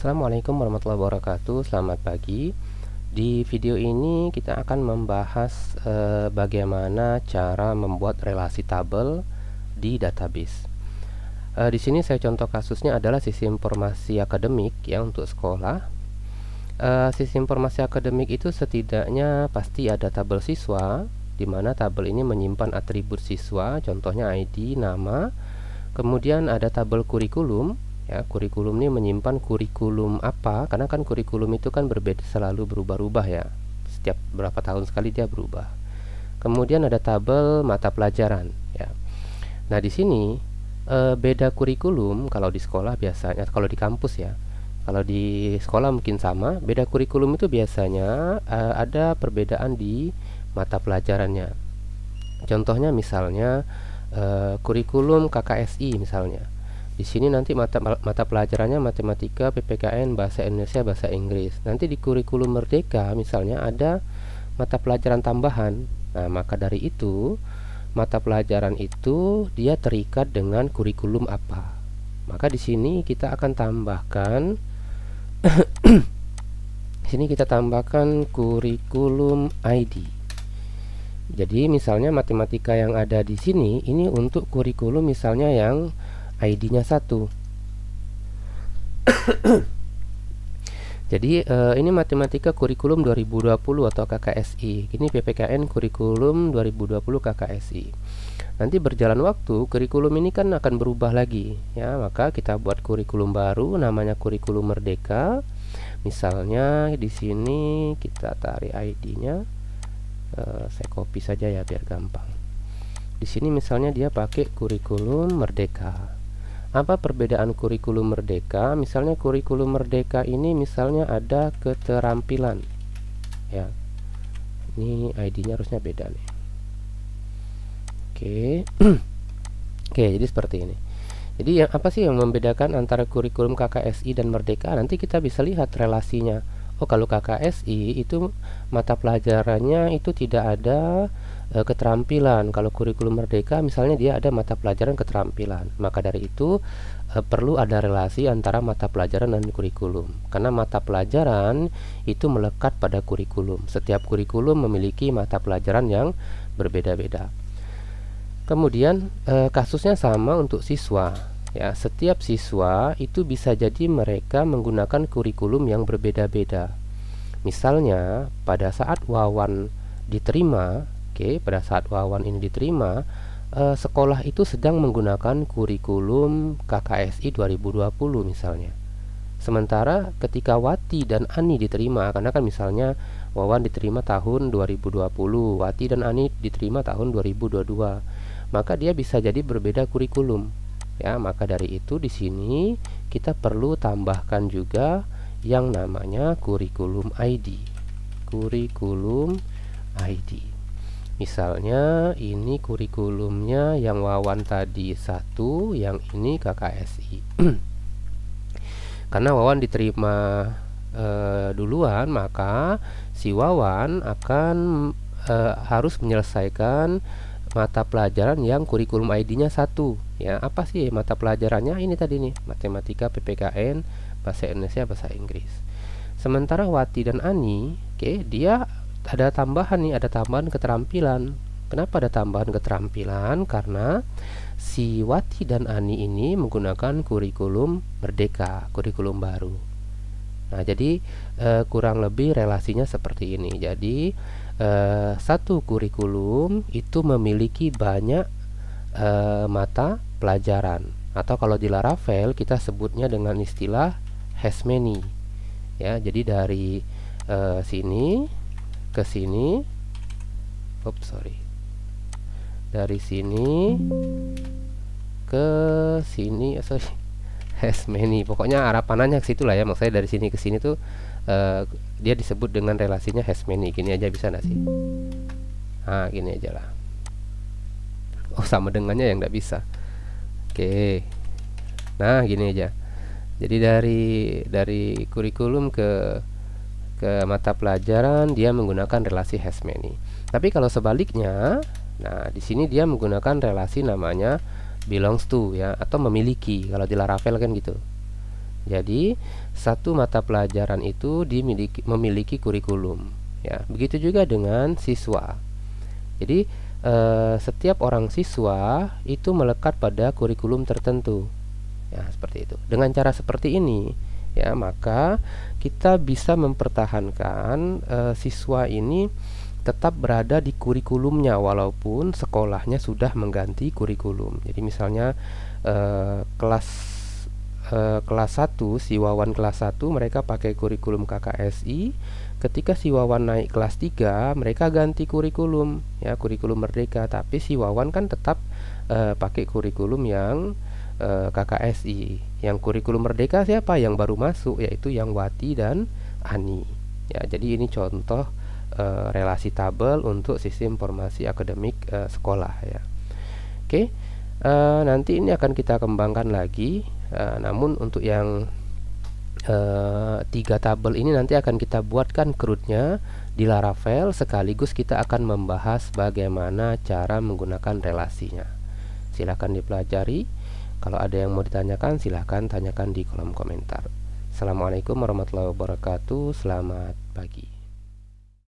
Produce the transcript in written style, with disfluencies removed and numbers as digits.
Assalamualaikum warahmatullahi wabarakatuh. Selamat pagi. Di video ini kita akan membahas bagaimana cara membuat relasi tabel di database. Di sini saya contoh kasusnya adalah sistem informasi akademik ya untuk sekolah. Sistem informasi akademik itu setidaknya pasti ada tabel siswa, di mana tabel ini menyimpan atribut siswa, contohnya ID, nama. Kemudian ada tabel kurikulum. Ya, kurikulum ini menyimpan kurikulum apa, karena kan kurikulum itu kan berbeda, selalu berubah-ubah ya, setiap berapa tahun sekali dia berubah. Kemudian ada tabel mata pelajaran ya. Nah di sini beda kurikulum kalau di sekolah biasanya, kalau di kampus ya, kalau di sekolah mungkin sama, beda kurikulum itu biasanya ada perbedaan di mata pelajarannya. Contohnya misalnya kurikulum KKSI misalnya. Di sini nanti mata pelajarannya matematika, PPKN, bahasa Indonesia, bahasa Inggris. Nanti di kurikulum Merdeka misalnya ada mata pelajaran tambahan. Nah, maka dari itu mata pelajaran itu dia terikat dengan kurikulum apa. Maka di sini kita akan tambahkan di sini kita tambahkan kurikulum ID. Jadi misalnya matematika yang ada di sini ini untuk kurikulum misalnya yang ID-nya 1. Jadi ini matematika kurikulum 2020 atau KKSI. Ini PPKN kurikulum 2020 KKSI. Nanti berjalan waktu kurikulum ini kan akan berubah lagi ya, maka kita buat kurikulum baru namanya kurikulum Merdeka. Misalnya di sini kita tarik ID-nya. Saya copy saja ya biar gampang. Di sini misalnya dia pakai kurikulum Merdeka. Apa perbedaan kurikulum Merdeka? Misalnya kurikulum Merdeka ini misalnya ada keterampilan ya. Ini ID-nya harusnya beda nih. Oke. Oke, jadi seperti ini. Jadi yang apa sih yang membedakan antara kurikulum KKSI dan Merdeka? Nanti kita bisa lihat relasinya. Oh, kalau KKSI itu mata pelajarannya itu tidak ada keterampilan. Kalau kurikulum Merdeka misalnya dia ada mata pelajaran keterampilan. Maka dari itu perlu ada relasi antara mata pelajaran dan kurikulum. Karena mata pelajaran itu melekat pada kurikulum. Setiap kurikulum memiliki mata pelajaran yang berbeda-beda. Kemudian kasusnya sama untuk siswa. Ya, setiap siswa itu bisa jadi mereka menggunakan kurikulum yang berbeda-beda. Misalnya pada saat Wawan diterima, pada saat Wawan ini diterima, sekolah itu sedang menggunakan kurikulum KKSI 2020 misalnya. Sementara ketika Wati dan Ani diterima, karena kan misalnya Wawan diterima tahun 2020, Wati dan Ani diterima tahun 2022, maka dia bisa jadi berbeda kurikulum. Ya, maka dari itu di sini kita perlu tambahkan juga yang namanya kurikulum ID. Kurikulum ID. Misalnya ini kurikulumnya yang Wawan tadi 1, yang ini KKSI. Karena Wawan diterima duluan, maka si Wawan akan harus menyelesaikan mata pelajaran yang kurikulum ID-nya 1 ya. Apa sih mata pelajarannya? Ini tadi nih, matematika, PPKN, bahasa Indonesia, bahasa Inggris. Sementara Wati dan Ani, dia ada tambahan nih, ada tambahan keterampilan. Kenapa ada tambahan keterampilan? Karena si Wati dan Ani ini menggunakan kurikulum Merdeka, kurikulum baru. Nah, jadi kurang lebih relasinya seperti ini. Jadi satu kurikulum itu memiliki banyak mata pelajaran, atau kalau di Laravel kita sebutnya dengan istilah has many ya. Jadi dari sini ke sini, dari sini ke sini, has many, pokoknya harapannya ke situ lah ya. Maksudnya dari sini ke sini tuh dia disebut dengan relasinya has many. Gini aja bisa nggak sih? Nah, gini aja lah. Oh, sama dengannya yang nggak bisa. Oke. Nah, gini aja. Jadi dari kurikulum ke mata pelajaran dia menggunakan relasi has many. Tapi kalau sebaliknya, nah di sini dia menggunakan relasi namanya belongs to ya, atau memiliki. Kalau di Laravel kan gitu. Jadi satu mata pelajaran itu memiliki kurikulum. Ya, begitu juga dengan siswa. Jadi setiap orang siswa itu melekat pada kurikulum tertentu. Ya, seperti itu. Dengan cara seperti ini, ya, maka kita bisa mempertahankan siswa ini tetap berada di kurikulumnya walaupun sekolahnya sudah mengganti kurikulum. Jadi misalnya kelas 1, si Wawan kelas 1 mereka pakai kurikulum KKSI. Ketika si Wawan naik kelas 3, mereka ganti kurikulum, ya, kurikulum Merdeka, tapi si Wawan kan tetap pakai kurikulum yang KKSI. Yang kurikulum Merdeka siapa yang baru masuk, yaitu yang Wati dan Ani. Ya, jadi ini contoh relasi tabel untuk sistem informasi akademik sekolah, ya. Oke, nanti ini akan kita kembangkan lagi. Namun untuk yang 3 tabel ini nanti akan kita buatkan CRUD-nya di Laravel, sekaligus kita akan membahas bagaimana cara menggunakan relasinya. Silahkan dipelajari. Kalau ada yang mau ditanyakan, silahkan tanyakan di kolom komentar. Assalamualaikum warahmatullahi wabarakatuh. Selamat pagi.